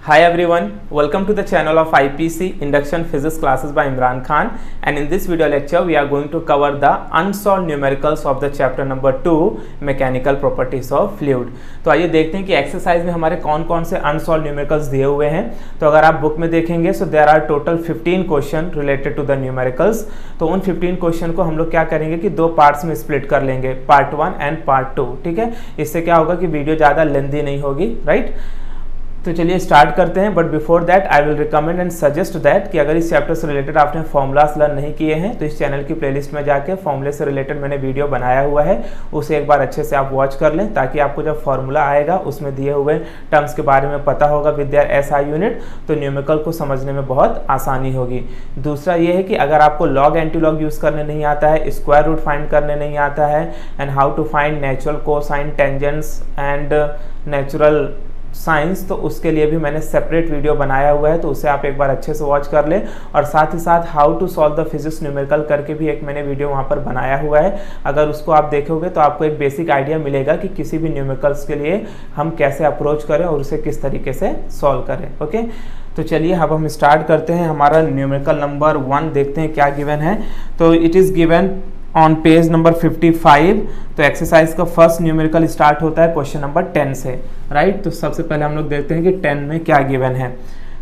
Hi everyone, welcome to the channel of IPC Induction Physics classes by Imran Khan, and in this video lecture we are going to cover the unsolved numericals of the chapter number 2 mechanical properties of fluid। तो आइए देखते हैं कि exercise में हमारे कौन कौन से अनसॉल्व न्यूमेरिकल्स दिए हुए हैं। तो अगर आप बुक में देखेंगे so there are total 15 question related to the numericals. तो उन 15 क्वेश्चन को हम लोग क्या करेंगे कि दो पार्ट्स में स्प्लिट कर लेंगे, पार्ट 1 एंड पार्ट 2। ठीक है, इससे क्या होगा कि वीडियो ज़्यादा लेंथी नहीं होगी, राइट। तो चलिए स्टार्ट करते हैं, but before that I will recommend and suggest that कि अगर इस चैप्टर से रिलेटेड आपने फॉर्मूलास लर्न नहीं किए हैं तो इस चैनल की प्लेलिस्ट में जाके फॉर्मूले से रिलेटेड मैंने वीडियो बनाया हुआ है, उसे एक बार अच्छे से आप वॉच कर लें ताकि आपको जब फॉर्मूला आएगा उसमें दिए हुए टर्म्स के बारे में पता होगा विद देयर एसआई यूनिट, तो न्यूमेरिकल को समझने में बहुत आसानी होगी। दूसरा ये है कि अगर आपको लॉग एंटीलॉग यूज़ करने नहीं आता है, स्क्वायर रूट फाइंड करने नहीं आता है, and how to find natural cosine, tangents and natural science, तो उसके लिए भी मैंने सेपरेट वीडियो बनाया हुआ है, तो उसे आप एक बार अच्छे से वॉच कर लें। और साथ ही साथ how to solve the physics numerical करके भी एक मैंने वीडियो वहाँ पर बनाया हुआ है। अगर उसको आप देखोगे तो आपको एक बेसिक आइडिया मिलेगा कि किसी भी न्यूमेरिकल्स के लिए हम कैसे अप्रोच करें और उसे किस तरीके से सॉल्व करें। ओके, तो चलिए अब हम स्टार्ट करते हैं। हमारा न्यूमेरिकल नंबर 1 देखते हैं क्या गिवन है। तो it is given on page number 55। तो एक्सरसाइज का फर्स्ट न्यूमेरिकल स्टार्ट होता है क्वेश्चन नंबर 10 से, राइट। तो सबसे पहले हम लोग देखते हैं कि 10 में क्या गिवन है।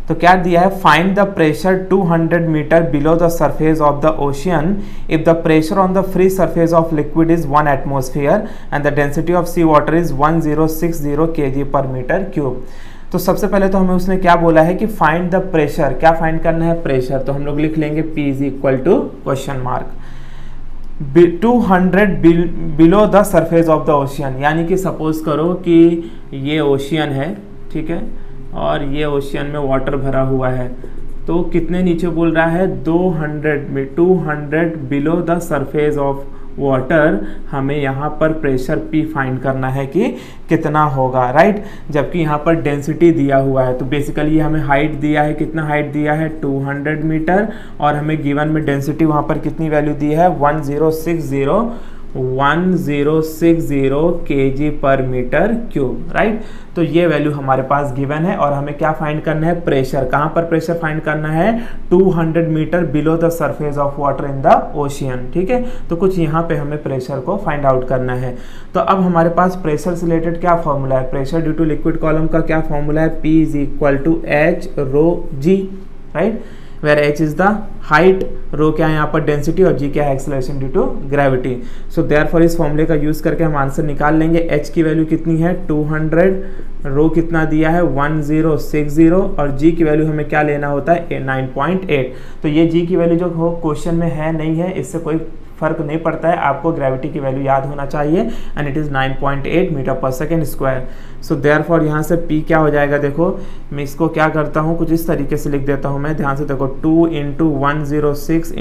तो क्या दिया है, find the pressure 200 metre below the surface of the ocean if the pressure on the free surface of liquid is 1 atmosphere and the density of sea water is 1060 kg per metre cube. तो सबसे पहले तो हमें उसने क्या बोला है कि फाइंड द प्रेशर, क्या फाइंड करना है प्रेशर। तो हम लोग लिख लेंगे P is equal to question mark 200 below the surface of the ocean, यानी कि सपोज करो कि ये ओशियन है, ठीक है, और ये ओशियन में वाटर भरा हुआ है। तो कितने नीचे बोल रहा है 200 below the surface of water. हमें यहाँ पर प्रेशर P फाइंड करना है कि कितना होगा, राइट। जबकि यहाँ पर डेंसिटी दिया हुआ है, तो बेसिकली हमें हाइट दिया है, कितना हाइट दिया है 200 मीटर, और हमें गिवन में डेंसिटी वहाँ पर कितनी वैल्यू दी है 1060 kg per metre cube, right. तो ये वैल्यू हमारे पास गिवन है और हमें क्या फाइंड करना है प्रेशर। कहाँ पर प्रेशर फाइंड करना है 200 metre below the surface of water in the ocean, ठीक है। तो कुछ यहाँ पे हमें प्रेशर को फाइंड आउट करना है। तो अब हमारे पास प्रेशर से रिलेटेड क्या फॉर्मूला है, pressure due to liquid column का क्या फॉर्मूला है, P is equal to H rho G, right, where H is the height, rho क्या है यहाँ पर डेंसिटी, और G क्या है acceleration due to gravity. So therefore इस फॉर्मूले का यूज करके हम आंसर निकाल लेंगे। H की वैल्यू कितनी है 200, रो कितना दिया है 1060, और G की वैल्यू हमें क्या लेना होता है 9.8। तो ये G की वैल्यू जो हो क्वेश्चन में है नहीं है, इससे कोई फर्क नहीं पड़ता है, आपको ग्रेविटी की वैल्यू याद होना चाहिए, and it is 9.8 metre per second square. So therefore यहाँ से P क्या हो जाएगा, देखो मैं इसको क्या करता हूँ कुछ इस तरीके से लिख देता हूँ मैं, ध्यान से देखो 2 × 106 ×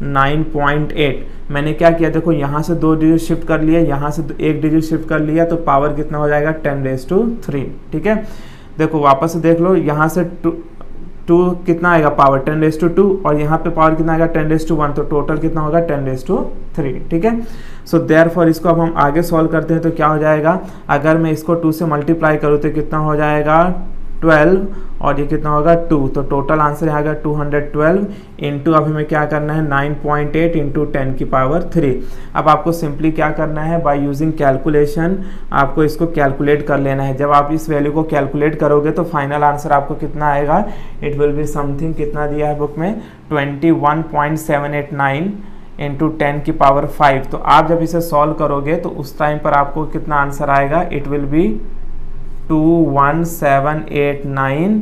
9.8। मैंने क्या किया, देखो यहाँ से 2 डिजिट शिफ्ट कर लिया, यहाँ से 1 डिजिट शिफ्ट कर लिया, तो पावर कितना हो जाएगा 10⁻3, ठीक है। देखो वापस से देख लो, यहाँ से 2 कितना आएगा पावर 10⁻2, और यहाँ पे पावर कितना आएगा 10⁻1, तो टोटल कितना होगा 10⁻3, ठीक है। सो देयरफॉर इसको अब हम आगे सॉल्व करते हैं। तो क्या हो जाएगा, अगर मैं इसको 2 से मल्टीप्लाई करूँ तो कितना हो जाएगा 12, और ये कितना होगा 2, तो टोटल आंसर आएगा 212 इंटू, अब हमें क्या करना है 9.8 इंटू 10⁻3। अब आपको सिंपली क्या करना है, बाय यूजिंग कैलकुलेशन आपको इसको कैलकुलेट कर लेना है। जब आप इस वैल्यू को कैलकुलेट करोगे तो फाइनल आंसर आपको कितना आएगा, इट विल बी समथिंग, कितना दिया है बुक में 21.789 इंटू 10⁵। तो आप जब इसे सॉल्व करोगे तो उस टाइम पर आपको कितना आंसर आएगा, it will B 21789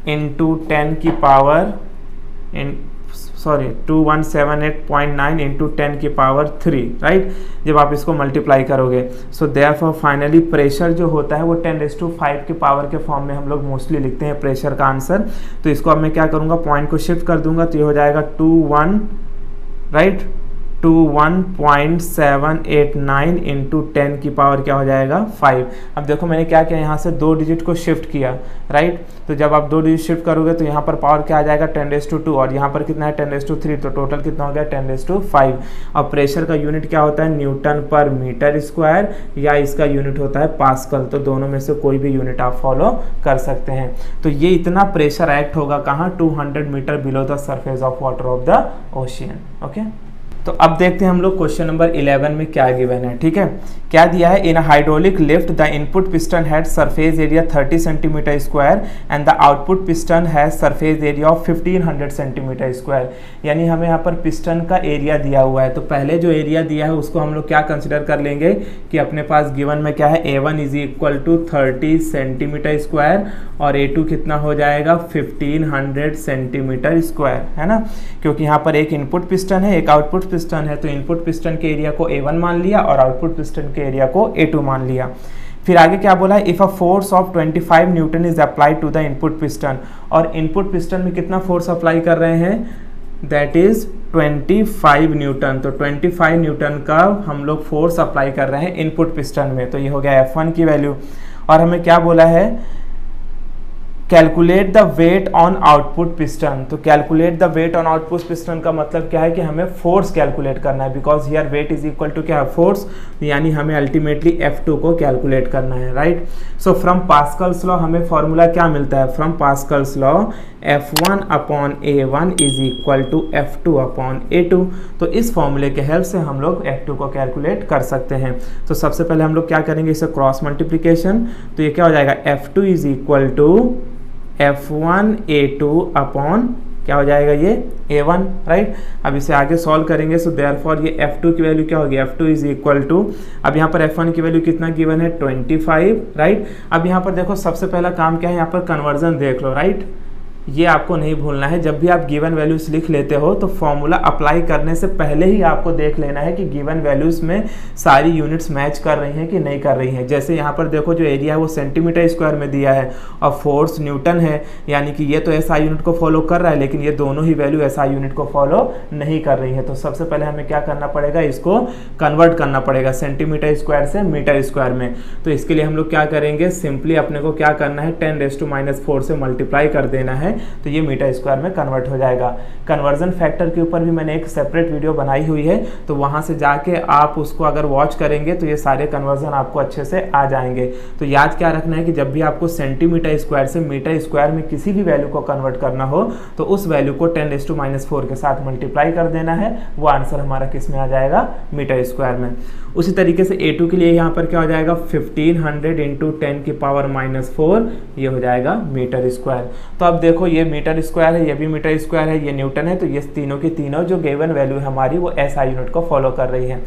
into 2178.9 into 10⁻3, right, जब आप इसको मल्टीप्लाई करोगे। सो देयरफॉर फाइनली प्रेशर जो होता है वो 10⁵ के पावर के फॉर्म में हम लोग मोस्टली लिखते हैं प्रेशर का आंसर। तो इसको अब मैं क्या करूँगा, पॉइंट को शिफ्ट कर दूंगा, तो ये हो जाएगा 21, राइट, टू 1.789 इंटू 10 की पावर क्या हो जाएगा 5। अब देखो मैंने क्या किया, यहाँ से 2 डिजिट को शिफ्ट किया, राइट। तो जब आप 2 डिजिट शिफ्ट करोगे तो यहाँ पर पावर क्या आ जाएगा 10⁻², और यहाँ पर कितना है 10⁻3, तो टोटल कितना हो गया 10⁻5। अब प्रेशर का यूनिट क्या होता है न्यूटन पर मीटर स्क्वायर, या इसका यूनिट होता है पास्कल। तो दोनों में से कोई भी यूनिट आप फॉलो कर सकते हैं। तो ये इतना प्रेशर एक्ट होगा कहाँ, 200 metre below the surface of water of the ocean. Okay, तो अब देखते हैं हम लोग क्वेश्चन नंबर 11 में क्या गिवन है। ठीक है, क्या दिया है, इन hydraulic lift the input piston had surface area 30 centimetre square and the output piston has surface area of 1500 centimetre square. यानी हमें यहाँ पर पिस्टन का एरिया दिया हुआ है, तो पहले जो एरिया दिया है उसको हम लोग क्या कंसिडर कर लेंगे कि अपने पास गिवन में क्या है, A1 is equal to 30 centimetre square और A2 कितना हो जाएगा 1500 सेंटीमीटर स्क्वायर, है ना। क्योंकि यहाँ पर एक इनपुट पिस्टन है, एक आउटपुट पिस्टन है, तो इनपुट पिस्टन के एरिया को A1 मान लिया और आउटपुट पिस्टन के एरिया को A2 मान लिया। फिर आगे क्या बोला है, if a force of 25 newton is applied to the input piston, और इनपुट पिस्टन में कितना फोर्स अप्लाई कर रहे हैं, दैट इज 25 न्यूटन। तो 25 न्यूटन का हम लोग फोर्स अप्लाई कर रहे हैं इनपुट पिस्टन में। तो ये हो गया F1 की वैल्यू। और हमें क्या बोला है, calculate the weight on output piston. तो calculate the weight on output piston का मतलब क्या है कि हमें फोर्स कैलकुलेट करना है, because here weight is equal to क्या है फोर्स, यानी हमें अल्टीमेटली F2 को कैलकुलेट करना है, right. So from Pascal's law हमें फॉर्मूला क्या मिलता है, from Pascal's law F1 upon A1 is equal to F2 upon A2। तो इस फॉर्मूले के हेल्प से हम लोग F2 को कैलकुलेट कर सकते हैं। तो सबसे पहले हम लोग क्या करेंगे, इसे क्रॉस मल्टीप्लीकेशन, तो ये क्या हो जाएगा F2 is equal to F1 A2 upon क्या हो जाएगा ये A1, राइट। अब इसे आगे सॉल्व करेंगे, सो देयरफॉर ये F2 की वैल्यू क्या होगी, F2 इज इक्वल टू, अब यहाँ पर F1 की वैल्यू कितना गिवन है 25, राइट। अब यहाँ पर देखो सबसे पहला काम क्या है, यहाँ पर कन्वर्जन देख लो, राइट। ये आपको नहीं भूलना है, जब भी आप गिवन वैल्यूज लिख लेते हो तो फॉर्मूला अप्लाई करने से पहले ही आपको देख लेना है कि गिवन वैल्यूज में सारी यूनिट्स मैच कर रही हैं कि नहीं कर रही हैं। जैसे यहाँ पर देखो जो एरिया है वो सेंटीमीटर स्क्वायर में दिया है और फोर्स न्यूटन है, यानी कि ये तो SI यूनिट को फॉलो कर रहा है, लेकिन ये दोनों ही वैल्यू SI यूनिट को फॉलो नहीं कर रही है। तो सबसे पहले हमें क्या करना पड़ेगा, इसको कन्वर्ट करना पड़ेगा सेंटीमीटर स्क्वायर से मीटर स्क्वायर में। तो इसके लिए हम लोग क्या करेंगे, सिंपली अपने को क्या करना है 10⁻⁻⁴ से मल्टीप्लाई कर देना है, तो ये मीटर स्क्वायर में कन्वर्ट हो जाएगा। कन्वर्जन फैक्टर के ऊपर भी मैंने एक सेपरेट वीडियो बनाई हुई है, तो वहां से जाके आप उसको अगर वॉच करेंगे तो ये सारे कन्वर्जन आपको अच्छे से आ जाएंगे। तो याद क्या रखना है कि जब भी आपको सेंटीमीटर स्क्वायर से मीटर स्क्वायर में किसी भी वैल्यू को कन्वर्ट करना हो तो उस वैल्यू को 10⁻⁴ के साथ मल्टीप्लाई कर देना है, वो आंसर हमारा किस में आ जाएगा, मीटर स्क्वायर में। उसी तरीके से A2 के लिए यहाँ पर क्या हो जाएगा 1500 इंटू 10⁻⁻⁴, ये हो जाएगा मीटर स्क्वायर। तो अब देखो ये मीटर स्क्वायर है, ये भी मीटर स्क्वायर है, ये न्यूटन है, तो ये तीनों की तीनों जो गिवन वैल्यू है हमारी वो SI यूनिट को फॉलो कर रही है।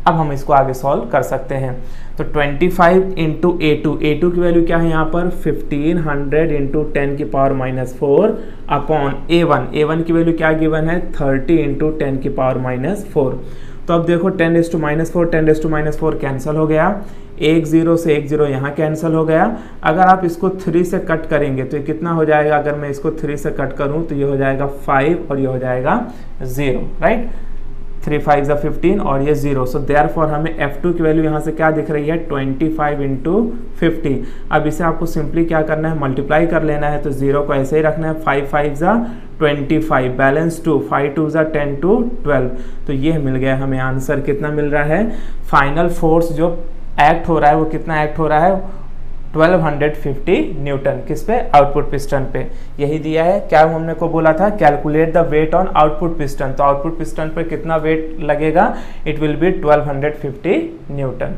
अब हम इसको आगे सॉल्व कर सकते हैं। तो 25 इंटू A2 की वैल्यू क्या है यहाँ पर 1500 इंटू 10⁻⁴ अपॉन A1 की वैल्यू क्या गिवन है 30 इंटू 10⁻⁴। तो अब देखो 10⁻⁴ कैंसिल हो गया, एक 0 से एक 0 यहाँ कैंसिल हो गया। अगर आप इसको 3 से कट करेंगे तो ये कितना हो जाएगा, अगर मैं इसको 3 से कट करूँ तो ये हो जाएगा 5 और ये हो जाएगा 0, राइट। 3 5 = 15 और ये 0। सो देयरफॉर हमें F2 की वैल्यू यहाँ से क्या दिख रही है 25 इंटू 50। अब इसे आपको सिंपली क्या करना है, मल्टीप्लाई कर लेना है, तो 0 को ऐसे ही रखना है, 5 5 = 25, बैलेंस 2, 5 2 = 10 2 12। तो ये मिल गया हमें आंसर, कितना मिल रहा है, फाइनल फोर्स जो एक्ट हो रहा है वो कितना एक्ट हो रहा है 1250 न्यूटन, किस पे, आउटपुट पिस्टन पे। यही दिया है, क्या हमने को बोला था, calculate the weight on output piston. तो आउटपुट पिस्टन पे कितना वेट लगेगा, इट विल बी 1250 न्यूटन।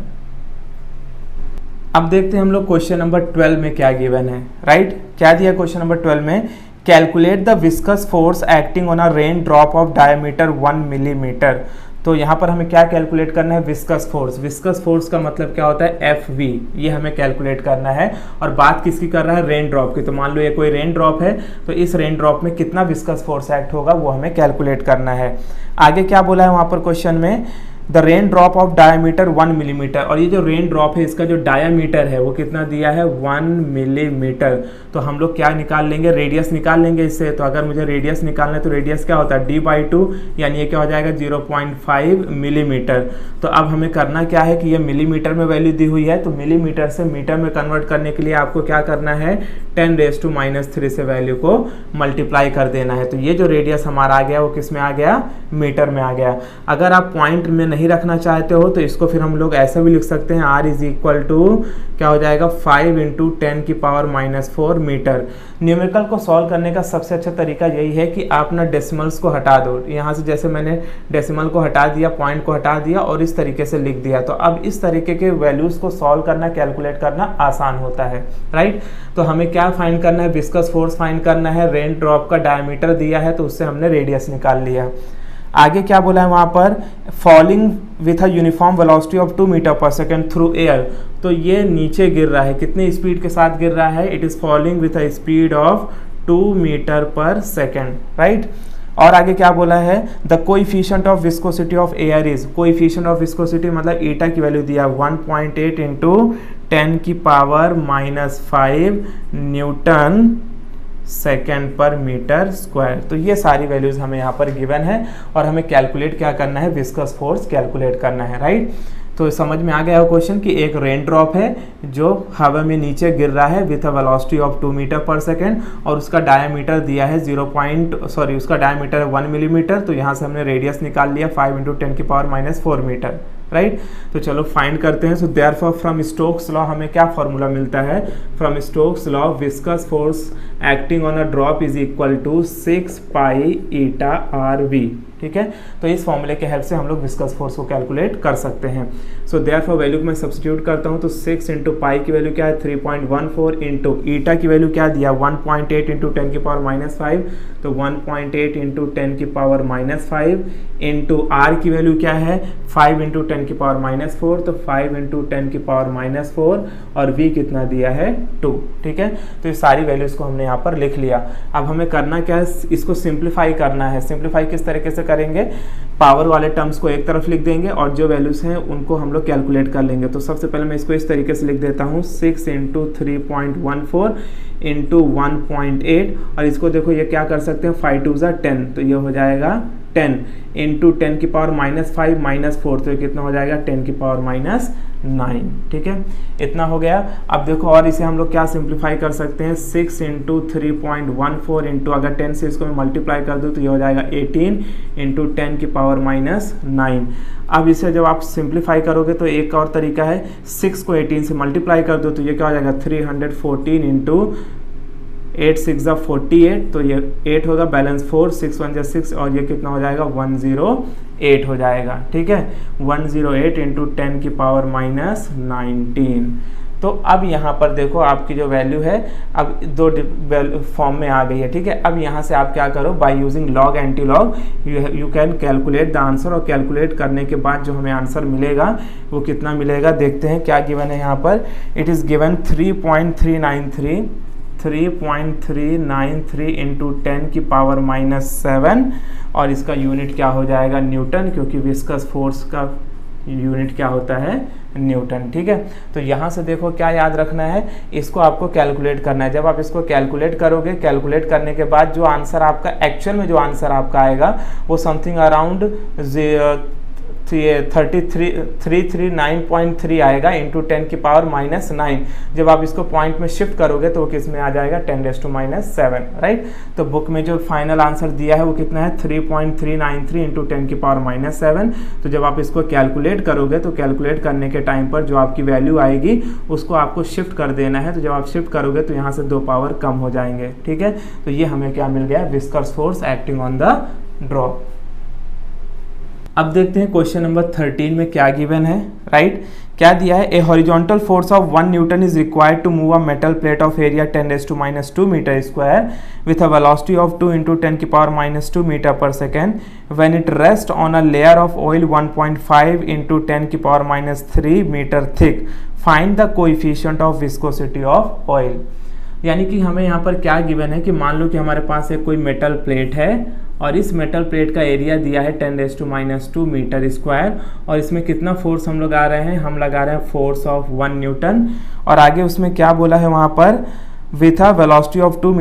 अब देखते हैं हम लोग क्वेश्चन नंबर 12 में क्या गिवन है, राइट। क्या दिया क्वेश्चन नंबर 12 में, calculate the viscous force acting on a rain drop of diameter 1 millimetre. तो यहाँ पर हमें क्या कैलकुलेट करना है, विस्कस फोर्स। विस्कस फोर्स का मतलब क्या होता है FV, ये हमें कैलकुलेट करना है। और बात किसकी कर रहा है, रेन ड्रॉप की। तो मान लो ये कोई रेन ड्रॉप है, तो इस रेन ड्रॉप में कितना विस्कस फोर्स एक्ट होगा वो हमें कैलकुलेट करना है। आगे क्या बोला है वहाँ पर क्वेश्चन में, the rain drop of diameter 1 millimetre, और ये जो रेन ड्रॉप है इसका जो डायमीटर है वो कितना दिया है 1 मिलीमीटर। तो हम लोग क्या निकाल लेंगे, रेडियस निकाल लेंगे इससे। तो अगर मुझे रेडियस निकालना है तो रेडियस क्या होता है d/2, यानी ये क्या हो जाएगा 0.5 मिलीमीटर। तो अब हमें करना क्या है कि ये मिलीमीटर में वैल्यू दी हुई है, तो मिलीमीटर से मीटर में कन्वर्ट करने के लिए आपको क्या करना है 10⁻³ से वैल्यू को मल्टीप्लाई कर देना है। तो ये जो रेडियस हमारा आ गया वो किस में आ गया, मीटर में आ गया। अगर आप पॉइंट में नहीं रखना चाहते हो तो इसको फिर हम लोग ऐसा भी लिख सकते हैं, r इज इक्वल टू क्या हो जाएगा 5 × 10⁻⁴ मीटर। न्यूमेरिकल को सॉल्व करने का सबसे अच्छा तरीका यही है कि आप ना डेसिमल्स को हटा दो। यहाँ से जैसे मैंने डेसिमल को हटा दिया, पॉइंट को हटा दिया और इस तरीके से लिख दिया। तो अब इस तरीके के वैल्यूज को सॉल्व करना, कैलकुलेट करना आसान होता है, राइट। तो हमें क्या फाइंड करना है, विस्कस फोर्स फाइंड करना है। रेन ड्रॉप का डायमीटर दिया है तो उससे हमने रेडियस निकाल लिया। आगे क्या बोला है वहाँ पर, falling with a uniform velocity of 2 metre per second through air. तो ये नीचे गिर रहा है, कितनी स्पीड के साथ गिर रहा है, it is falling with a speed of 2 metre per second, right. और आगे क्या बोला है, the coefficient of viscosity of air is, coefficient of viscosity मतलब ईटा की वैल्यू दिया 1.8 × 10⁻⁵ newton second per metre square. तो ये सारी वैल्यूज हमें यहाँ पर गिवन है और हमें कैलकुलेट क्या करना है, विस्कस फोर्स कैलकुलेट करना है, राइट। तो समझ में आ गया वो क्वेश्चन कि एक रेन ड्रॉप है जो हवा में नीचे गिर रहा है with a velocity of 2 metre per second और उसका डायमीटर दिया है उसका डायमीटर है 1 मिलीमीटर। तो यहाँ से हमने रेडियस निकाल लिया 5 × 10⁻⁴ मीटर, राइट। तो चलो फाइंड करते हैं। So therefore from Stokes law हमें क्या फॉर्मूला मिलता है, from Stokes law viscous force acting on a drop is equal to 6π∗RV, ठीक है। तो इस फॉर्मूले के हेल्प से हम लोग विस्कस फोर्स को कैलकुलेट कर सकते हैं। सो देयरफॉर वैल्यू को मैं सब्स्टिट्यूट करता हूँ तो 6 × पाई की वैल्यू क्या है 3.14 इंटू ईटा की वैल्यू क्या दिया 1.8 × 10⁻⁵, तो 1.8 × 10⁻⁵ इंटू आर की वैल्यू क्या है 5 × 10⁻⁴, तो 5 × 10⁻⁴ और v कितना दिया है 2, ठीक है। तो ये सारी वैल्यूज को हमने यहाँ पर लिख लिया। अब हमें करना क्या है, इसको सिंप्लीफाई करना है। सिंप्लीफाई किस तरीके से करेंगे, पावर वाले टर्म्स को एक तरफ लिख देंगे और जो वैल्यूज हैं उनको हम लोग कैलकुलेट कर लेंगे। तो सबसे पहले मैं इसको इस तरीके से लिख देता हूँ 6 × 3.14 इंटू 1.8 और इसको देखो ये क्या कर सकते हैं 5 2 10, तो ये हो जाएगा 10 इंटू 10⁻⁵ -4, तो ये कितना हो जाएगा 10⁻⁹, ठीक है। इतना हो गया। अब देखो और इसे हम लोग क्या सिंप्लीफाई कर सकते हैं 6 × 3.14 इंटू अगर 10 से इसको मैं मल्टीप्लाई कर दूँ तो ये हो जाएगा 18 इंटू 10⁻⁹। अब इसे जब आप सिंप्लीफाई करोगे तो एक और तरीका है 6 को 18 से मल्टीप्लाई कर दो तो ये क्या हो जाएगा 314 इंटू 8 6 48, तो ये 8 होगा, बैलेंस 4, 6 1 6 और ये कितना हो जाएगा 108 हो जाएगा, ठीक है। 108 इंटू 10⁻⁹। तो अब यहाँ पर देखो आपकी जो वैल्यू है अब दो फॉर्म में आ गई है, ठीक है। अब यहाँ से आप क्या करो, by using log anti log you can calculate the answer, और कैलकुलेट करने के बाद जो हमें आंसर मिलेगा वो कितना मिलेगा देखते हैं। क्या गिवन है यहाँ पर, इट इज़ गिवन 3.393 इंटू 10⁻⁷ और इसका यूनिट क्या हो जाएगा न्यूटन, क्योंकि विस्कस फोर्स का यूनिट क्या होता है न्यूटन, ठीक है। तो यहाँ से देखो क्या याद रखना है, इसको आपको कैलकुलेट करना है। जब आप इसको कैलकुलेट करोगे, कैलकुलेट करने के बाद जो आंसर आपका एक्चुअल में जो आंसर आपका आएगा वो समथिंग अराउंड 3393.3 आएगा इंटू 10⁻⁹। जब आप इसको पॉइंट में शिफ्ट करोगे तो वो किस में आ जाएगा 10⁻⁷, राइट। तो बुक में जो फाइनल आंसर दिया है वो कितना है 3.393 इंटू 10⁻⁷। तो जब आप इसको कैलकुलेट करोगे तो कैलकुलेट करने के टाइम पर जो आपकी वैल्यू आएगी उसको आपको शिफ्ट कर देना है। तो जब आप शिफ्ट करोगे तो यहाँ से 2 पावर कम हो जाएंगे, ठीक है। तो ये हमें क्या मिल गया, viscous force acting on the drop. अब देखते हैं क्वेश्चन नंबर 13 में क्या गिवन है, राइट। क्या दिया है, a horizontal force of 1 newton is required to move a metal plate of area 10⁻² metre square with a velocity of 2 × 10⁻² metre per second when it rest on a layer of oil 1.5 × 10⁻³ metre thick, find the coefficient of viscosity of oil. यानी कि हमें यहाँ पर क्या given है कि मान लो कि हमारे पास एक कोई मेटल प्लेट है और इस मेटल प्लेट का एरिया दिया है 10⁻² मीटर स्क्वायर, और इसमें कितना फोर्स हम लोग आ रहे हैं, हम लगा रहे हैं फोर्स ऑफ 1 न्यूटन। और आगे उसमें क्या बोला है वहाँ पर, with a velocity of 2 ×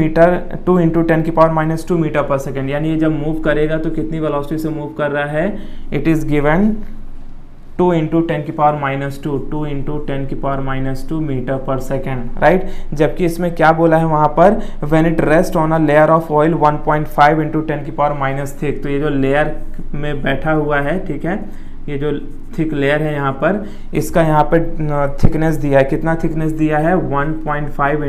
10⁻² metre per second, यानी ये जब मूव करेगा तो कितनी वेलोसिटी से मूव कर रहा है, it is given 2 × 10⁻² metre per second, right. जबकि इसमें क्या बोला है वहाँ पर, when it rest on a layer of oil 1.5 × 10⁻⁻⁻, तो ये जो लेयर में बैठा हुआ है, ठीक है, ये जो थिक लेयर है यहाँ पर, इसका यहाँ पे थिकनेस दिया है, कितना थिकनेस दिया है, 1.5 ×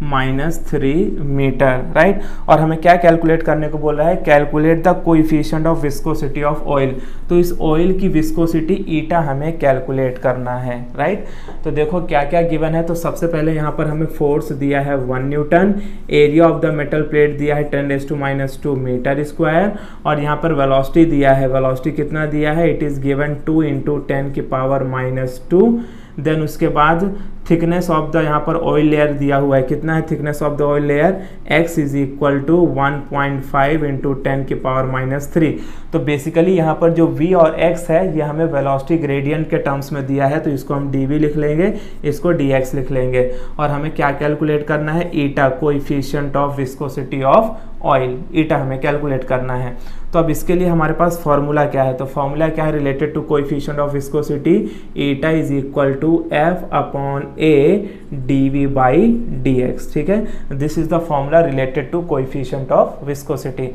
10⁻³ मीटर, राइट। और हमें क्या कैलकुलेट करने को बोल रहा है, calculate the coefficient of viscosity of oil, तो इस ऑयल की विस्कोसिटी ईटा हमें कैलकुलेट करना है, राइट। तो देखो क्या क्या गिवन है, तो सबसे पहले यहाँ पर हमें फोर्स दिया है 1 Newton, area of the metal plate दिया है 10⁻² मीटर स्क्वायर, और यहाँ पर वेलोसिटी दिया है, वेलोसिटी कितना दिया है, इट इज गिवन 2 × 10⁻²। देन उसके बाद थिकनेस ऑफ द यहाँ पर ऑयल लेयर दिया हुआ है, कितना है thickness of the oil layer, x is equal to 1.5 × 10⁻³ तो बेसिकली यहाँ पर जो v और x है ये हमें वेलोसिटी ग्रेडियंट के टर्म्स में दिया है, तो इसको हम dv लिख लेंगे, इसको dx लिख लेंगे। और हमें क्या कैलकुलेट करना है, eta, coefficient of viscosity of oil, eta हमें कैलकुलेट करना है। तो अब इसके लिए हमारे पास फॉर्मूला क्या है, तो फॉर्मूला क्या है, related to coefficient of viscosity, eta is equal to F/A dV/dx, ठीक है। This is the formula related to coefficient of viscosity.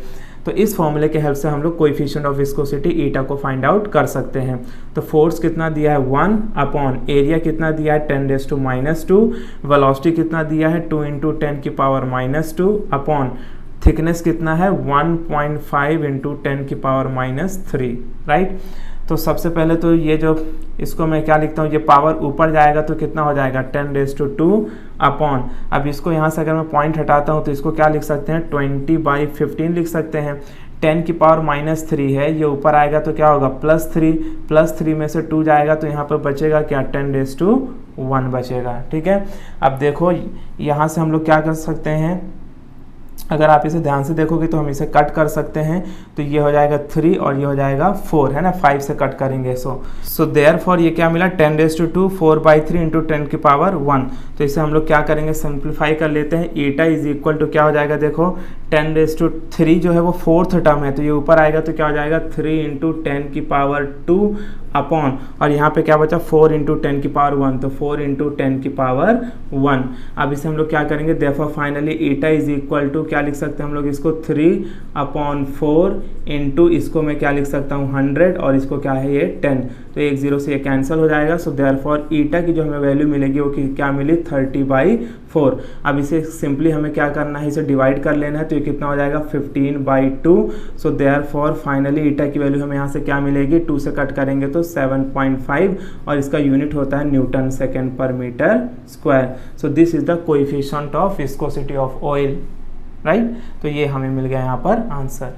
तो इस फॉर्मूले के हेल्प से हम लोग कोएफिशिएंट ऑफ विस्कोसिटी ईटा को फाइंड आउट कर सकते हैं। तो फोर्स कितना दिया है 1 अपॉन एरिया कितना दिया है 10⁻², वेलोसिटी कितना दिया है 2 × 10⁻² अपॉन थिकनेस कितना है 1.5 × 10⁻³ राइट। तो सबसे पहले तो ये जो इसको मैं क्या लिखता हूँ, ये पावर ऊपर जाएगा तो कितना हो जाएगा 10⁻² अपॉन, अब इसको यहाँ से अगर मैं पॉइंट हटाता हूँ तो इसको क्या लिख सकते हैं 20/15 लिख सकते हैं। 10⁻³ है, ये ऊपर आएगा तो क्या होगा +3 में से 2 जाएगा तो यहाँ पर बचेगा क्या 10⁻1 बचेगा, ठीक है। अब देखो यहाँ से हम लोग क्या कर सकते हैं, अगर आप इसे ध्यान से देखोगे तो हम इसे कट कर सकते हैं, तो ये हो जाएगा 3 और ये हो जाएगा 4, है ना, 5 से कट करेंगे। सो देयरफॉर ये क्या मिला 10⁻², 4/3 × 10⁻1। तो इसे हम लोग क्या करेंगे, सिंप्लीफाई कर लेते हैं। ईटा इज इक्वल टू क्या हो जाएगा, देखो 10⁻3 जो है वो 4th टर्म है, तो ये ऊपर आएगा तो क्या हो जाएगा 3 × 10⁻² अपॉन, और यहाँ पे क्या बचा 4 × 10⁻1, तो 4 × 10⁻1। अब इसे हम लोग क्या करेंगे, therefore finally eta is equal to क्या लिख सकते हैं हम लोग इसको 3/4 इंटू इसको मैं क्या लिख सकता हूँ 100 और इसको क्या है ये 10, तो 1 0 से ये कैंसिल हो जाएगा। सो देयरफॉर ईटा की जो हमें वैल्यू मिलेगी वो क्या मिली 30/4। अब इसे सिंपली हमें क्या करना है, इसे डिवाइड कर लेना है, तो ये कितना हो जाएगा 15/2। सो देयरफॉर फाइनली ईटा की वैल्यू हमें यहाँ से क्या मिलेगी, 2 से कट करेंगे तो 7.5 और इसका यूनिट होता है newton second per metre square. So this is the coefficient of viscosity of oil, right. तो ये हमें मिल गया यहाँ पर answer.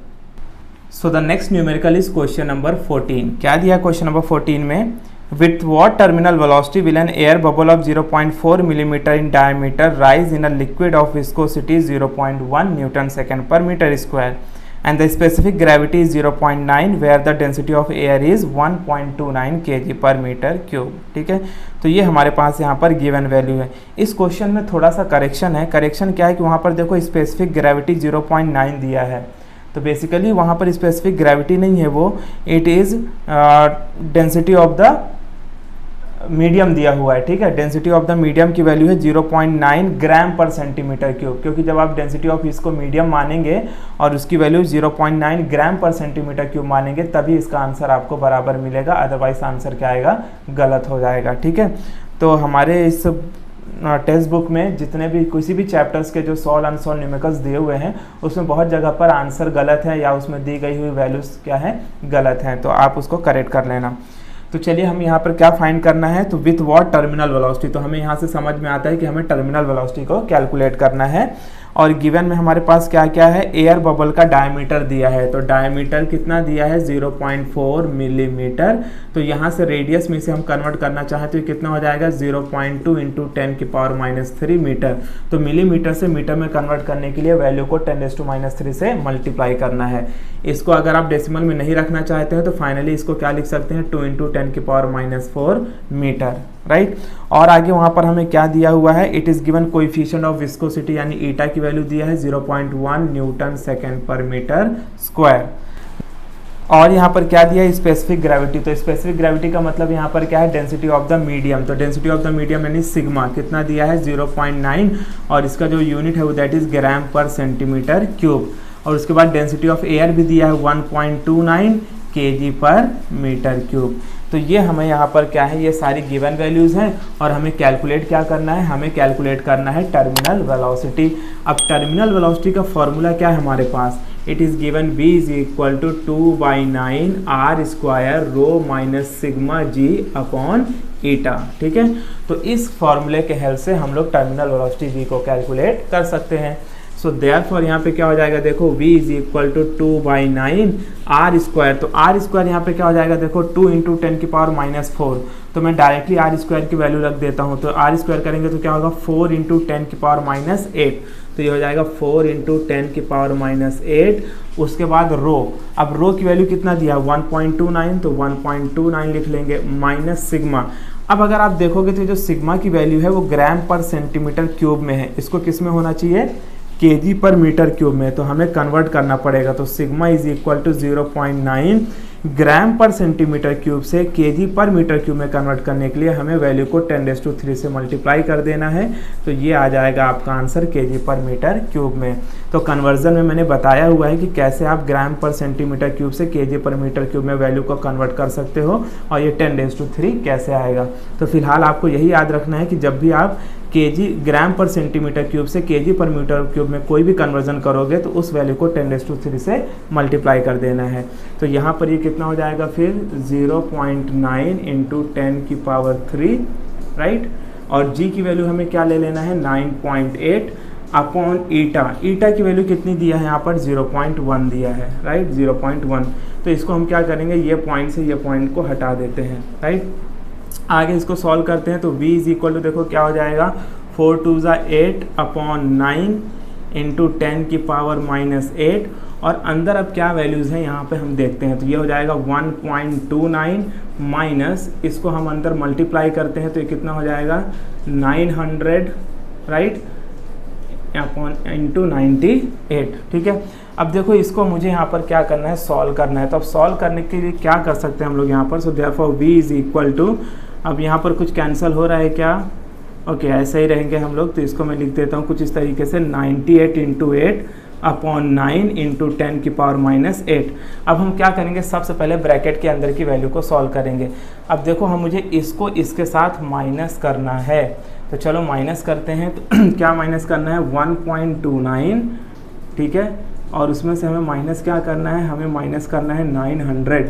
So the next numerical is question number 14। क्या दिया क्वेश्चन नंबर 14 में, with what terminal velocity will an air bubble of 0.4 millimeter in diameter rise in a liquid of viscosity 0.1 Newton second per meter square and the specific gravity is 0.9 where the density of air is 1.29 kg per meter cube, ठीक है। तो ये हमारे पास यहाँ पर given value है। इस question में थोड़ा सा करेक्शन है। करेक्शन क्या है कि वहाँ पर देखो स्पेसिफिक ग्रेविटी 0.9 दिया है, तो बेसिकली वहाँ पर स्पेसिफिक ग्रेविटी नहीं है, वो it is density of the medium दिया हुआ है, ठीक है। डेंसिटी ऑफ द मीडियम की वैल्यू है 0.9 ग्राम पर सेंटीमीटर क्यूब, क्योंकि जब आप डेंसिटी ऑफ इसको मीडियम मानेंगे और उसकी वैल्यू 0.9 ग्राम पर सेंटीमीटर क्यूब मानेंगे तभी इसका आंसर आपको बराबर मिलेगा, अदरवाइज आंसर क्या आएगा, गलत हो जाएगा, ठीक है। तो हमारे इस टेक्स्ट बुक में जितने भी किसी भी चैप्टर्स के जो सॉल्व अनसॉल्व न्यूमेरिकल्स दिए हुए हैं उसमें बहुत जगह पर आंसर गलत है या उसमें दी गई हुई वैल्यूज क्या है, गलत हैं, तो आप उसको करेक्ट कर लेना। तो चलिए हम यहाँ पर क्या फाइंड करना है, तो विथ व्हाट टर्मिनल वेलोसिटी, तो हमें यहाँ से समझ में आता है कि हमें टर्मिनल वेलोसिटी को कैलकुलेट करना है। और गिवन में हमारे पास क्या क्या है, एयर बबल का डायमीटर दिया है, तो डायमीटर कितना दिया है 0.4 मिलीमीटर। तो यहाँ से रेडियस में से हम कन्वर्ट करना चाहें तो ये कितना हो जाएगा 0.2 इंटू 10⁻³ मीटर। तो मिलीमीटर से मीटर में कन्वर्ट करने के लिए वैल्यू को 10⁻³ से मल्टीप्लाई करना है। इसको अगर आप डेसिमल में नहीं रखना चाहते हैं तो फाइनली इसको क्या लिख सकते हैं 2 इंटू 10⁻⁴ मीटर, राइट। और आगे वहाँ पर हमें क्या दिया हुआ है, it is given coefficient of viscosity यानी ईटा की वैल्यू दिया है 0.1 Newton second per metre square. और यहाँ पर क्या दिया है स्पेसिफिक ग्रेविटी, तो स्पेसिफिक ग्रेविटी का मतलब यहाँ पर क्या है डेंसिटी ऑफ द मीडियम, तो डेंसिटी ऑफ द मीडियम यानी सिग्मा कितना दिया है 0.9 और इसका जो यूनिट है वो दैट इज ग्राम पर सेंटीमीटर क्यूब। और उसके बाद डेंसिटी ऑफ एयर भी दिया है 1.29 kg पर मीटर क्यूब। तो ये हमें यहाँ पर क्या है, ये सारी गिवन वैल्यूज़ हैं और हमें कैलकुलेट क्या करना है, हमें कैलकुलेट करना है टर्मिनल वेलोसिटी। अब टर्मिनल वेलोसिटी का फॉर्मूला क्या है हमारे पास, it is given v is equal to 2/9 r square rho minus sigma g upon eta, ठीक है। तो इस फॉर्मूले के हेल्प से हम लोग टर्मिनल वेलोसिटी v को कैलकुलेट कर सकते हैं। सो देयरफॉर यहाँ पे क्या हो जाएगा, देखो v is equal to 2/9 r square, तो r स्क्वायर यहाँ पे क्या हो जाएगा, देखो 2 इंटू 10⁻⁴, तो मैं डायरेक्टली r स्क्वायर की वैल्यू रख देता हूँ, तो r स्क्वायर करेंगे तो क्या होगा 4 इंटू 10⁻⁸, तो ये हो जाएगा 4 इंटू 10⁻⁸। उसके बाद रो, अब रो की वैल्यू कितना दिया 1.29, तो 1.29 लिख लेंगे माइनस सिग्मा। अब अगर आप देखोगे तो जो सिग्मा की वैल्यू है वो ग्राम पर सेंटीमीटर क्यूब में है, इसको किस में होना चाहिए kg पर मीटर क्यूब में, तो हमें कन्वर्ट करना पड़ेगा। तो सिग्मा इज इक्वल टू 0.9 ग्राम पर सेंटीमीटर क्यूब से kg पर मीटर क्यूब में कन्वर्ट करने के लिए हमें वैल्यू को 10⁻³ से मल्टीप्लाई कर देना है, तो ये आ जाएगा आपका answer kg per metre cube में। तो कन्वर्जन में मैंने बताया हुआ है कि कैसे आप ग्राम पर सेंटीमीटर क्यूब से kg पर मीटर क्यूब में वैल्यू को कन्वर्ट कर सकते हो और ये 10⁻³ कैसे आएगा। तो फिलहाल आपको यही याद रखना है कि जब भी आप kg ग्राम पर सेंटीमीटर क्यूब से kg पर मीटर क्यूब में कोई भी कन्वर्जन करोगे तो उस वैल्यू को 10⁻³ से मल्टीप्लाई कर देना है। तो यहाँ पर ये कितना हो जाएगा फिर 0.9 इंटू 10⁻³ राइट, और g की वैल्यू हमें क्या ले लेना है 9.8 अपॉन ईटा। ईटा की वैल्यू कितनी दिया है यहाँ पर 0.1 दिया है, राइट 0.1। तो इसको हम क्या करेंगे, ये पॉइंट से ये पॉइंट को हटा देते हैं, राइट। आगे इसको सॉल्व करते हैं तो v इज इक्वल टू देखो क्या हो जाएगा 4 2 8 अपॉन 9 इंटू 10⁻⁸। और अंदर अब क्या वैल्यूज़ हैं यहाँ पे हम देखते हैं, तो ये हो जाएगा 1.29 माइनस इसको हम अंदर मल्टीप्लाई करते हैं तो ये कितना हो जाएगा 900 राइट अपॉन इंटू 98, ठीक है। अब देखो इसको मुझे यहाँ पर क्या करना है, सॉल्व करना है। तो अब सॉल्व करने के लिए क्या कर सकते हैं हम लोग यहाँ पर, so therefore v is equal to, अब यहाँ पर कुछ कैंसिल हो रहा है क्या, ओके ऐसे ही रहेंगे हम लोग, तो इसको मैं लिख देता हूँ कुछ इस तरीके से 98 इंटू 8 अपॉन 9 इंटू 10⁻⁸। अब हम क्या करेंगे, सबसे पहले ब्रैकेट के अंदर की वैल्यू को सॉल्व करेंगे। अब देखो हम मुझे इसको इसके साथ माइनस करना है, तो चलो माइनस करते हैं। तो क्या माइनस करना है 1.29, ठीक है, और उसमें से हमें माइनस क्या करना है, हमें माइनस करना है 900।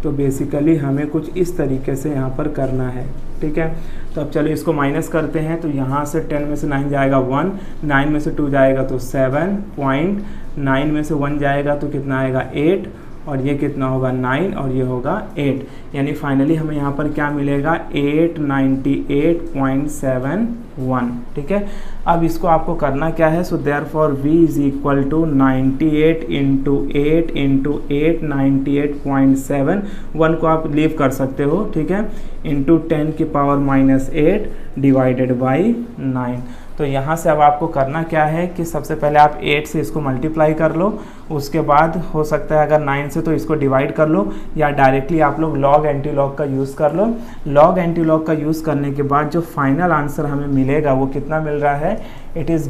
तो बेसिकली हमें कुछ इस तरीके से यहाँ पर करना है, ठीक है। तो अब चलो इसको माइनस करते हैं, तो यहाँ से 10 में से 9 जाएगा 1, 9 में से 2 जाएगा तो 7 पॉइंट, 9 में से 1 जाएगा तो कितना आएगा 8, और ये कितना होगा 9 और ये होगा 8, यानी फाइनली हमें यहाँ पर क्या मिलेगा 898.71, ठीक है। अब इसको आपको करना क्या है, so therefore v is equal to 98 into 8 into 8 98.7, 1 को आप लीव कर सकते हो, ठीक है, इंटू 10⁻⁸ डिवाइडेड बाई 9। तो यहाँ से अब आपको करना क्या है कि सबसे पहले आप 8 से इसको मल्टीप्लाई कर लो, उसके बाद हो सकता है अगर 9 से तो इसको डिवाइड कर लो, या डायरेक्टली आप लोग लॉग एंटीलॉग का यूज़ कर लो। लॉग एंटीलॉग का यूज़ करने के बाद जो फाइनल आंसर हमें मिलेगा वो कितना मिल रहा है, it is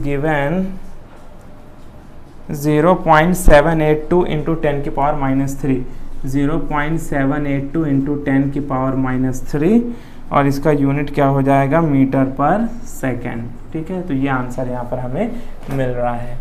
given 0.782 into 10⁻⁻3, 0.782 into 10⁻⁻3, और इसका यूनिट क्या हो जाएगा मीटर पर सेकेंड, ठीक है। तो ये आंसर यहाँ पर हमें मिल रहा है।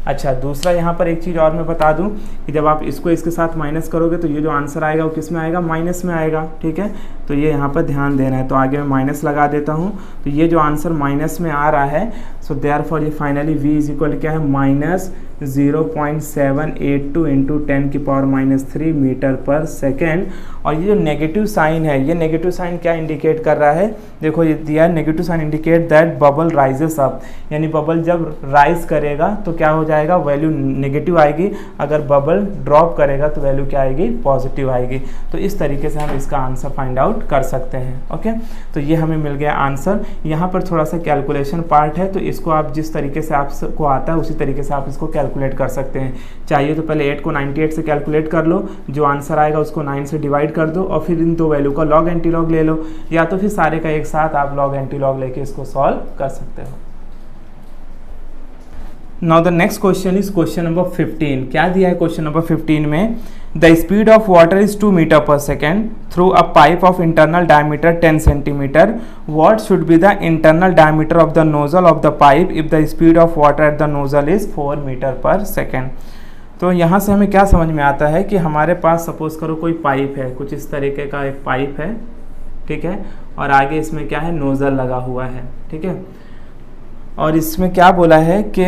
अच्छा, दूसरा यहाँ पर एक चीज़ और मैं बता दूँ कि जब आप इसको इसके साथ माइनस करोगे तो ये जो आंसर आएगा वो किस में आएगा, माइनस में आएगा। ठीक है, तो ये यहाँ पर ध्यान देना है। तो आगे मैं माइनस लगा देता हूँ, तो ये जो आंसर माइनस में आ रहा है, सो देयरफॉर ये फाइनली v इज इक्वल क्या है, minus 0.782 into 10⁻³ metre per second. और ये जो नेगेटिव साइन है, ये नेगेटिव साइन क्या इंडिकेट कर रहा है, देखो ये दिया है, negative sign indicate that bubble rises up, यानी बबल जब राइज करेगा तो क्या हो जाएगा, वैल्यू नेगेटिव आएगी, अगर बबल ड्रॉप करेगा तो वैल्यू क्या आएगी, पॉजिटिव आएगी। तो इस तरीके से हम इसका आंसर फाइंड आउट कर सकते हैं। ओके, तो ये हमें मिल गया आंसर। यहाँ पर थोड़ा सा कैलकुलेशन पार्ट है, तो इसको आप जिस तरीके से आपको आता है उसी तरीके से आप इसको कैलकुलेट कर सकते हैं। चाहिए तो पहले 8 को 98 से कैलकुलेट कर लो, जो आंसर आएगा उसको 9 से डिवाइड कर दो और फिर इन दो वैल्यू का लॉग एंटीलॉग ले लो, या तो फिर सारे का एक साथ आप लॉग एंटीलॉग लेके इसको सॉल्व कर सकते हो। Now the next question is question number 15। क्या दिया है क्वेश्चन नंबर 15 में, the speed of water is 2 metre per second through a pipe of internal diameter 10 centimetre. What should be the internal diameter of the nozzle of the pipe if the speed of water at the nozzle is 4 metre per second. तो यहाँ से हमें क्या समझ में आता है कि हमारे पास सपोज करो कोई पाइप है, कुछ इस तरीके का एक पाइप है, ठीक है, और आगे इसमें क्या है, नोजल लगा हुआ है। ठीक है, और इसमें क्या बोला है कि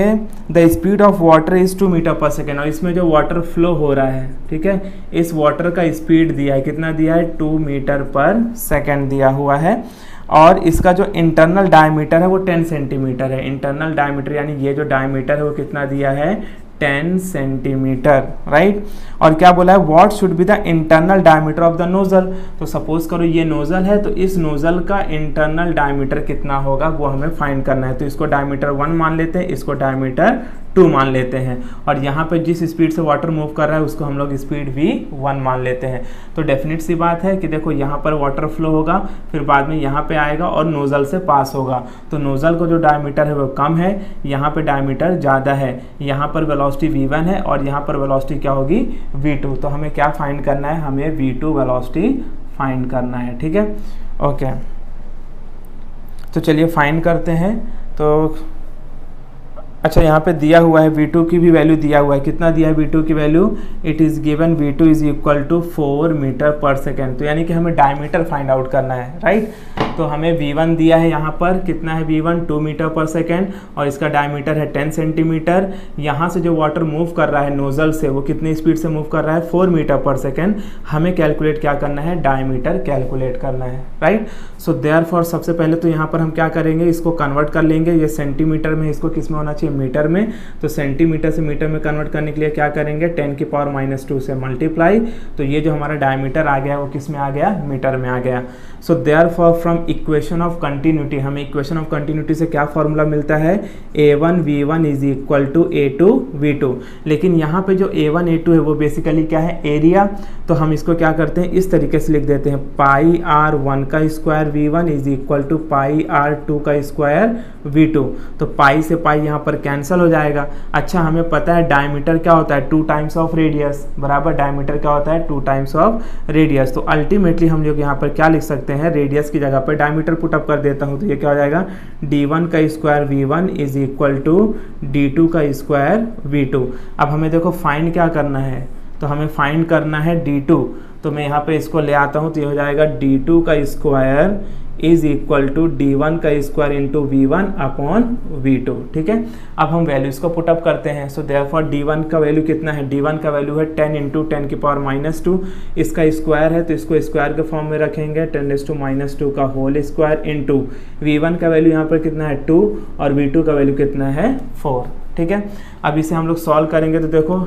the speed of water is 2 metre per second, और इसमें जो वाटर फ्लो हो रहा है, ठीक है, इस वाटर का स्पीड दिया है, कितना दिया है, 2 मीटर पर सेकेंड दिया हुआ है। और इसका जो इंटरनल डायमीटर है वो 10 सेंटीमीटर है। इंटरनल डायमीटर यानी ये जो डायमीटर है वो कितना दिया है, 10 सेंटीमीटर, राइट। और क्या बोला है, what should be the internal diameter of the nozzle. तो सपोज करो ये नोजल है, तो इस नोजल का इंटरनल डायमीटर कितना होगा वो हमें फाइंड करना है। तो इसको डायमीटर 1 मान लेते हैं, इसको डायमीटर 2 मान लेते हैं, और यहाँ पे जिस स्पीड से वाटर मूव कर रहा है उसको हम लोग स्पीड भी 1 मान लेते हैं। तो डेफिनेट सी बात है कि देखो यहाँ पर वाटर फ्लो होगा, फिर बाद में यहाँ पे आएगा और नोजल से पास होगा, तो नोजल को जो डायमीटर है वो कम है, यहाँ पे डायमीटर ज़्यादा है, यहाँ पर वेलोसिटी v1 है और यहाँ पर वेलोसिटी क्या होगी, v2। तो हमें क्या फाइंड करना है, हमें v2 वेलोसिटी फाइंड करना है। ठीक है, ओके, तो चलिए फाइंड करते हैं। तो अच्छा, यहाँ पे दिया हुआ है v2 की भी वैल्यू दिया हुआ है, कितना दिया है v2 की value, it is given v2 is equal to 4 metre per second. तो यानी कि हमें डायमीटर फाइंड आउट करना है, राइट। तो हमें v1 दिया है, यहाँ पर कितना है v1, 2 मीटर पर सेकेंड, और इसका डायमीटर है 10 सेंटीमीटर। यहाँ से जो वाटर मूव कर रहा है नोजल से, वो कितनी स्पीड से मूव कर रहा है, 4 मीटर पर सेकेंड। हमें कैलकुलेट क्या करना है, डायमीटर कैलकुलेट करना है, राइट। सो देयरफॉर सबसे पहले तो यहाँ पर हम क्या करेंगे, इसको कन्वर्ट कर लेंगे, ये सेंटीमीटर में, इसको किस में होना चाहिए, मीटर में। तो सेंटीमीटर से मीटर में कन्वर्ट करने के लिए क्या करेंगे, 10⁻⁻² से मल्टीप्लाई। तो ये जो हमारा डायमीटर आ गया वो किस में आ गया, मीटर में आ गया। सो therefore from equation of continuity, हमें इक्वेशन ऑफ कंटिन्यूटी से क्या फॉर्मूला मिलता है, a1 v1 is equal to a2 v2। लेकिन यहाँ पे जो a1 a2 है वो बेसिकली क्या है, एरिया। तो हम इसको क्या करते हैं, इस तरीके से लिख देते हैं, पाई r1 का square v1 is equal to pi r2 का स्क्वायर v2। तो पाई से पाई यहाँ पर कैंसिल हो जाएगा। अच्छा, हमें पता है डायमीटर क्या होता है, 2 टाइम्स ऑफ रेडियस, बराबर डायमीटर क्या होता है, 2 टाइम्स ऑफ रेडियस। तो अल्टीमेटली हम लोग यहाँ पर क्या लिख सकते हैं, रेडियस की जगह पर डायमीटर पुटअप कर देता हूँ, तो ये क्या हो जाएगा, d1 का square v1 is equal to d2 का स्क्वायर v2। अब हमें देखो फाइंड क्या करना है, तो हमें फाइंड करना है d2। तो मैं यहाँ पे इसको ले आता हूँ, तो ये हो जाएगा d2 का square is equal to d1 का square into v1 upon v2। ठीक है, अब हम वैल्यूज को पुटअप करते हैं। सो देयरफॉर d1 का वैल्यू कितना है, d1 का वैल्यू है 10 इंटू 10⁻⁻²। इसका स्क्वायर है तो इसको स्क्वायर के फॉर्म में रखेंगे, 10⁻² का होल स्क्वायर इंटू v1 का वैल्यू यहाँ पर कितना है 2 और v2 का वैल्यू कितना है 4। ठीक है, अब इसे हम लोग सॉल्व करेंगे तो देखो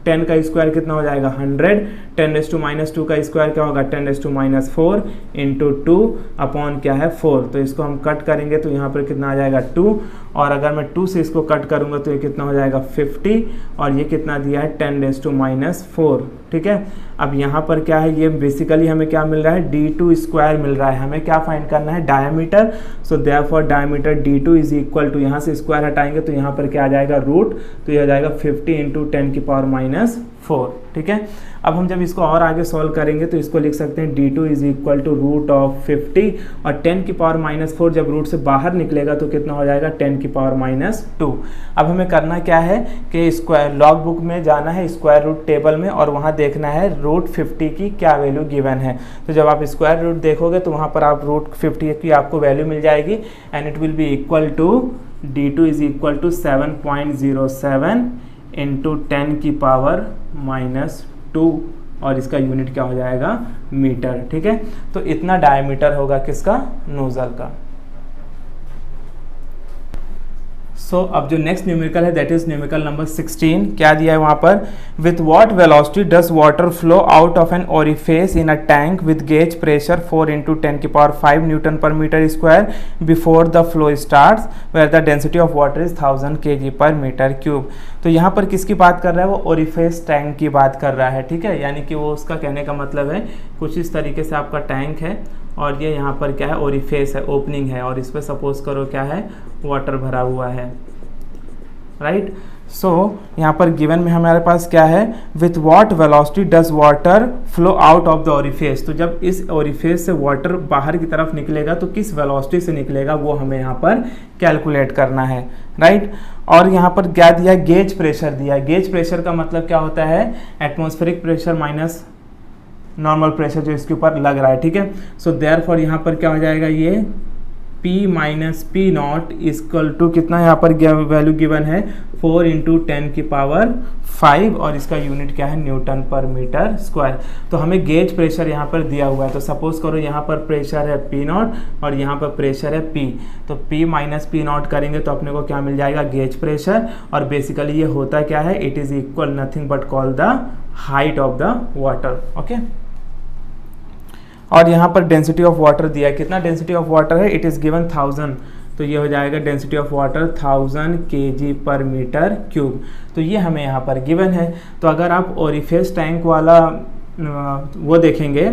10 का स्क्वायर कितना हो जाएगा 100, 10⁻² का स्क्वायर क्या होगा 10⁻⁴ इंटू 2 अपॉन क्या है 4। तो इसको हम कट करेंगे तो यहाँ पर कितना आ जाएगा 2, और अगर मैं 2 से इसको कट करूँगा तो ये कितना हो जाएगा 50, और ये कितना दिया है 10⁻⁴। ठीक है, अब यहाँ पर क्या है, ये बेसिकली हमें क्या मिल रहा है, d2 स्क्वायर मिल रहा है। हमें क्या फाइंड करना है, diameter. So therefore diameter d2 is equal to, यहाँ से स्क्वायर हटाएंगे तो यहाँ पर क्या आ जाएगा रूट, तो ये आ जाएगा 50 इंटू 10⁻⁴। ठीक है, अब हम जब इसको और आगे सॉल्व करेंगे तो इसको लिख सकते हैं d2 is equal to root of 50 और 10 की पावर -4 जब रूट से बाहर निकलेगा तो कितना हो जाएगा 10 की पावर -2। अब हमें करना क्या है कि स्क्वायर लॉग बुक में जाना है, स्क्वायर रूट टेबल में, और वहाँ देखना है रूट 50 की क्या वैल्यू गिवन है। तो जब आप स्क्वायर रूट देखोगे तो वहाँ पर आप रूट 50 की आपको वैल्यू मिल जाएगी and it will be equal to d2 is equal to 7.07 into 10 की पावर -2 और इसका यूनिट क्या हो जाएगा मीटर। ठीक है, तो इतना डायमीटर होगा किसका, नोजल का। अब जो नेक्स्ट न्यूमेरिकल है दैट इज न्यूमेरिकल नंबर 16। क्या दिया है वहाँ पर, with what velocity does water flow out of an orifice in a tank with gauge pressure 4 × 10 की power 5 newton per metre square before the flow starts where the density of water is 1000 kg per metre cube. तो यहाँ पर किसकी बात कर रहा है, वो ओरिफेस टैंक की बात कर रहा है। ठीक है, यानी कि वो उसका कहने का मतलब है कुछ इस तरीके से आपका टैंक है और ये यहाँ पर क्या है ओरिफेस है, ओपनिंग है, और इस पर सपोज करो क्या है वाटर भरा हुआ है, राइट। सो यहाँ पर गिवन में हमारे पास क्या है, with what velocity does water flow out of the orifice. तो जब इस ओरिफेस से वाटर बाहर की तरफ निकलेगा तो किस वेलोसिटी से निकलेगा वो हमें यहाँ पर कैलकुलेट करना है, राइट। और यहाँ पर क्या दिया, गेज प्रेशर दिया। गेज प्रेशर का मतलब क्या होता है, atmospheric pressure minus normal pressure जो इसके ऊपर लग रहा है। ठीक है, सो देयरफॉर यहाँ पर क्या हो जाएगा, ये P minus P not equal to कितना यहाँ पर वैल्यू गिवन है 4 × 10 की पावर 5 और इसका यूनिट क्या है न्यूटन पर मीटर स्क्वायर। तो हमें गेज प्रेशर यहाँ पर दिया हुआ है, तो सपोज करो यहाँ पर प्रेशर है P नॉट और यहाँ पर प्रेशर है P, तो P माइनस पी नॉट करेंगे तो अपने को क्या मिल जाएगा गेज प्रेशर। और बेसिकली ये होता क्या है, it is equal nothing but call the height of the water. Okay, और यहाँ पर डेंसिटी ऑफ वाटर दिया है, कितना डेंसिटी ऑफ वाटर है, इट इज़ गिवन 1000, तो ये हो जाएगा density of water 1000 kg per metre cube. तो ये हमें यहाँ पर गिवन है। तो अगर आप ओरिफेस टैंक वाला वो देखेंगे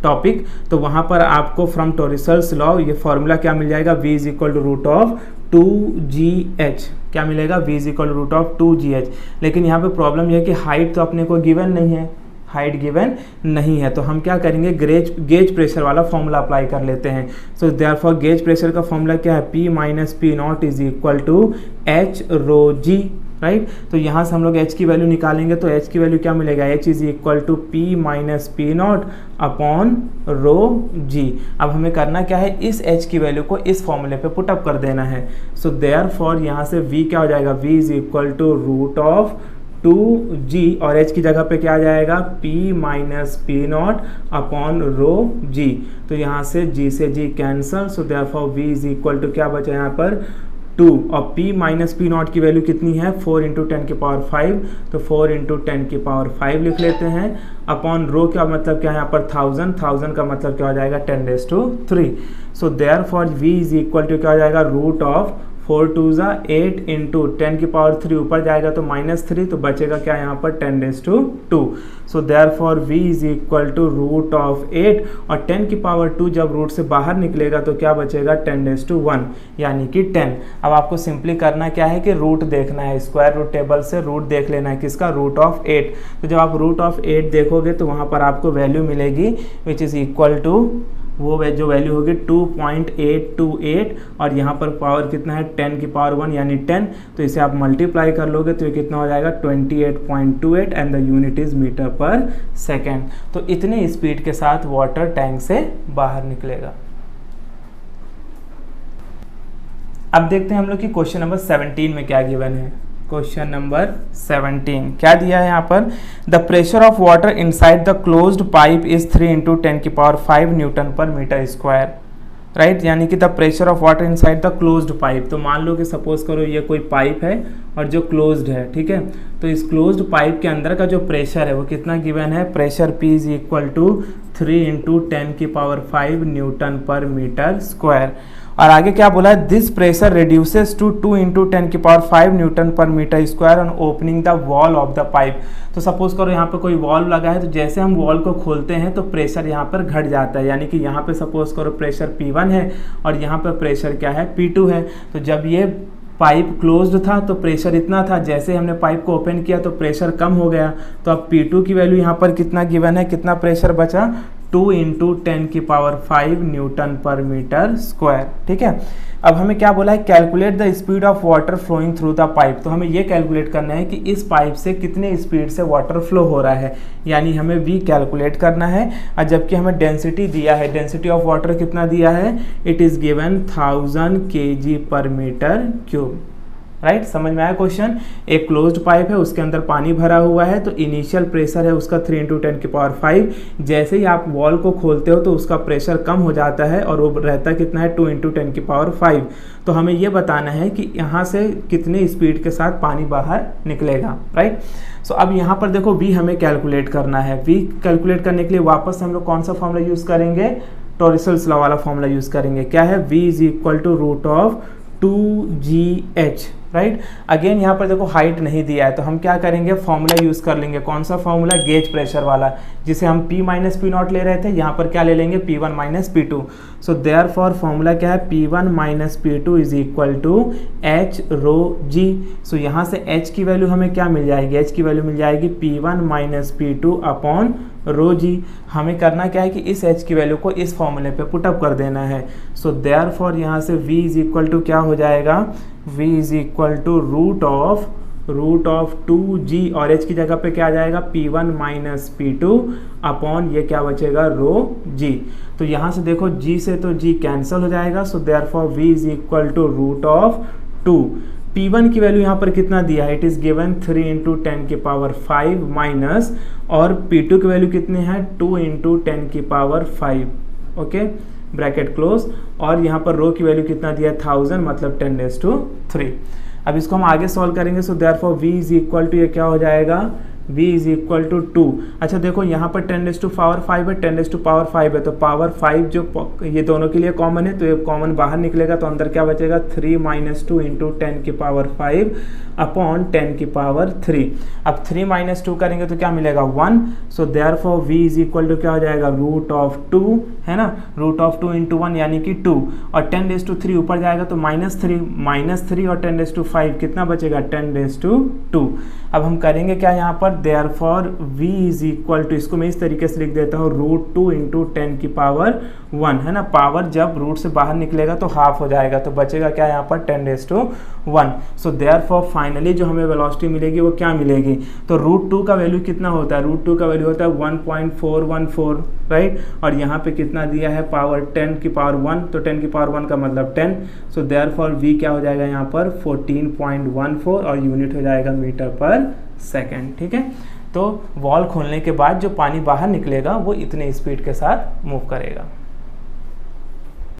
टॉपिक तो वहाँ पर आपको फ्रॉम टोरिसल्स लॉ ये फॉर्मूला क्या मिल जाएगा, v is equal to root of 2gh। क्या मिलेगा, v is equal to root of 2gh। लेकिन यहाँ पे प्रॉब्लम यह है कि हाइट तो अपने को गिवन नहीं है, हाइट गिवन नहीं है, तो हम क्या करेंगे गेज प्रेशर वाला फॉर्मूला अप्लाई कर लेते हैं। सो देयरफॉर गेज प्रेशर का फॉर्मूला क्या है, P minus P naught is equal to h rho g, right. तो यहाँ से हम लोग h की वैल्यू निकालेंगे तो h की वैल्यू क्या मिलेगा, h is equal to P minus P not upon rho G. अब हमें करना क्या है, इस h की वैल्यू को इस फॉर्मूले पे पुटअप कर देना है। सो देयरफॉर यहाँ से v क्या हो जाएगा, v is equal to root of 2g और h की जगह पे क्या आ जाएगा, p minus P not upon rho g। तो यहाँ से g से g cancel, so therefore v is equal to क्या बचा यहाँ पर 2 और p माइनस पी नॉट की वैल्यू कितनी है 4 × 10 की पावर 5, तो 4 × 10 की पावर 5 लिख लेते हैं अपॉन रो का मतलब क्या है यहाँ पर 1000 का मतलब क्या हो जाएगा 10⁻3। So therefore v is equal to क्या हो जाएगा रूट ऑफ 4 2 8 × 10 की पावर 3 ऊपर जाएगा तो -3, तो बचेगा क्या यहाँ पर 10⁻2। So therefore v is equal to root of 8 और 10 की पावर 2 जब रूट से बाहर निकलेगा तो क्या बचेगा 10⁻1 यानी कि 10। अब आपको सिंपली करना क्या है कि रूट देखना है, स्क्वायर रूट टेबल से रूट देख लेना है किसका, रूट ऑफ 8। तो जब आप रूट ऑफ 8 देखोगे तो वहाँ पर आपको वैल्यू मिलेगी विच इज़ इक्वल टू वो जो वैल्यू होगी 2.828 और यहाँ पर पावर कितना है 10 की पावर 1 यानी 10, तो इसे आप मल्टीप्लाई कर लोगे तो ये कितना हो जाएगा 28.28 and the unit is metre per second. तो इतने स्पीड के साथ वाटर टैंक से बाहर निकलेगा। अब देखते हैं हम लोग कि क्वेश्चन नंबर 17 में क्या गिवन है। क्वेश्चन नंबर 17 क्या दिया है यहाँ पर, the pressure of water inside the closed pipe is 3 × 10 की power 5 newton per metre square, right. यानी कि the pressure of water inside the closed pipe. तो मान लो कि सपोज करो ये कोई पाइप है और जो क्लोज्ड है, ठीक है। तो इस क्लोज्ड पाइप के अंदर का जो प्रेशर है वो कितना गिवन है, pressure P is equal to 3 × 10 की power 5 newton per metre square. और आगे क्या बोला है, दिस प्रेशर रिड्यूसेस टू 2 × 10 की power 5 newton per metre square on opening the wall of the pipe. तो सपोज करो यहाँ पे कोई वॉल्व लगा है, तो जैसे हम वॉल को खोलते हैं तो प्रेशर यहाँ पर घट जाता है, यानी कि यहाँ पे सपोज करो प्रेशर P1 है और यहाँ पर प्रेशर क्या है P2 है। तो जब ये पाइप क्लोज्ड था तो प्रेशर इतना था, जैसे हमने पाइप को ओपन किया तो प्रेशर कम हो गया। तो अब P2 की वैल्यू यहाँ पर कितना गिवन है, कितना प्रेशर बचा, 2 into 10⁵ newton per metre square. ठीक है, अब हमें क्या बोला है, calculate the speed of water flowing through the pipe. तो हमें ये कैलकुलेट करना है कि इस पाइप से कितने स्पीड से वाटर फ्लो हो रहा है, यानी हमें V कैलकुलेट करना है। और जबकि हमें डेंसिटी दिया है, डेंसिटी ऑफ वाटर कितना दिया है, it is given 1000 kg per metre cube. Right, समझ में आया क्वेश्चन। एक क्लोज्ड पाइप है, उसके अंदर पानी भरा हुआ है, तो इनिशियल प्रेशर है उसका 3 इंटू 10⁵। जैसे ही आप वॉल को खोलते हो तो उसका प्रेशर कम हो जाता है और वो रहता कितना है, 2 इंटू 10⁵। तो हमें ये बताना है कि यहाँ से कितने स्पीड के साथ पानी बाहर निकलेगा। राइट, सो अब यहाँ पर देखो V हमें कैलकुलेट करना है। V कैलकुलेट करने के लिए वापस हम लोग कौन सा फॉर्मूला यूज़ करेंगे, टॉरिसल्स लॉ वाला फॉर्मूला यूज़ करेंगे। क्या है, V is equal to root of 2GH। Right, again यहाँ पर देखो हाइट नहीं दिया है, तो हम क्या करेंगे, फॉर्मूला यूज कर लेंगे। कौन सा फॉर्मूला, गेज प्रेशर वाला, जिसे हम P माइनस P0 ले रहे थे, यहाँ पर क्या ले लेंगे, P1 minus P2। So therefore formula क्या है, P1 minus P2 is equal to H rho G। So यहाँ से H की वैल्यू हमें क्या मिल जाएगी, H की वैल्यू मिल जाएगी P1 minus P2 upon rho जी। हमें करना क्या है कि इस H की वैल्यू को इस फॉर्मूले पे पुटअप कर देना है। सो देयरफॉर यहाँ से V इज इक्वल टू क्या हो जाएगा, V is equal to root of 2G और H की जगह पे क्या आ जाएगा, P1 माइनस P2 अपॉन ये क्या बचेगा, रो G। तो यहाँ से देखो G से तो G कैंसिल हो जाएगा। So therefore V is equal to root of 2। P1 की वैल्यू यहाँ पर कितना दिया है, it is given 3 into 10⁵ minus, और P2 की वैल्यू कितनी है, 2 इंटू 10⁵। ओके, ब्रैकेट क्लोज, और यहाँ पर रो की वैल्यू कितना दिया है, 1000, मतलब 10⁻3। अब इसको हम आगे सॉल्व करेंगे। So therefore V is equal to, ये क्या हो जाएगा, V इज इक्वल टू 2। अच्छा देखो यहाँ पर 10⁵ है, 10⁵ है, तो पावर 5 जो ये दोनों के लिए कॉमन है, तो ये कॉमन बाहर निकलेगा, तो अंदर क्या बचेगा, 3 माइनस 2 इंटू 10⁵ अपॉन 10⁵। अब 3 माइनस 2 करेंगे तो क्या मिलेगा, 1। So therefore V is equal to क्या हो जाएगा, रूट ऑफ 2, है ना, रूट ऑफ 2 इंटू 1 यानी कि 2, और 10⁻3 ऊपर जाएगा तो -3 और 10⁻5 कितना बचेगा, 10⁻2। अब हम करेंगे क्या यहाँ पर, therefore V is equal to, इसको मैं इस तरीके से लिख देता हूँ, रूट 2 इंटू 10⁻1, है ना, पावर जब रूट से बाहर निकलेगा तो हाफ हो जाएगा, तो बचेगा क्या यहाँ पर, 10⁻1। सो देयरफॉर फाइनली जो हमें वेलोसिटी मिलेगी वो क्या मिलेगी, तो रूट 2 का वैल्यू कितना होता है, रूट 2 का वैल्यू होता है 1.414। राइट, और यहाँ पे कितना दिया है, पावर 10⁻1, तो 10⁻1 का मतलब 10। सो देयरफॉर V क्या हो जाएगा यहाँ पर, 14.14, और यूनिट हो जाएगा मीटर पर सेकेंड। ठीक है, तो वॉल खोलने के बाद जो पानी बाहर निकलेगा वो इतने स्पीड के साथ मूव करेगा।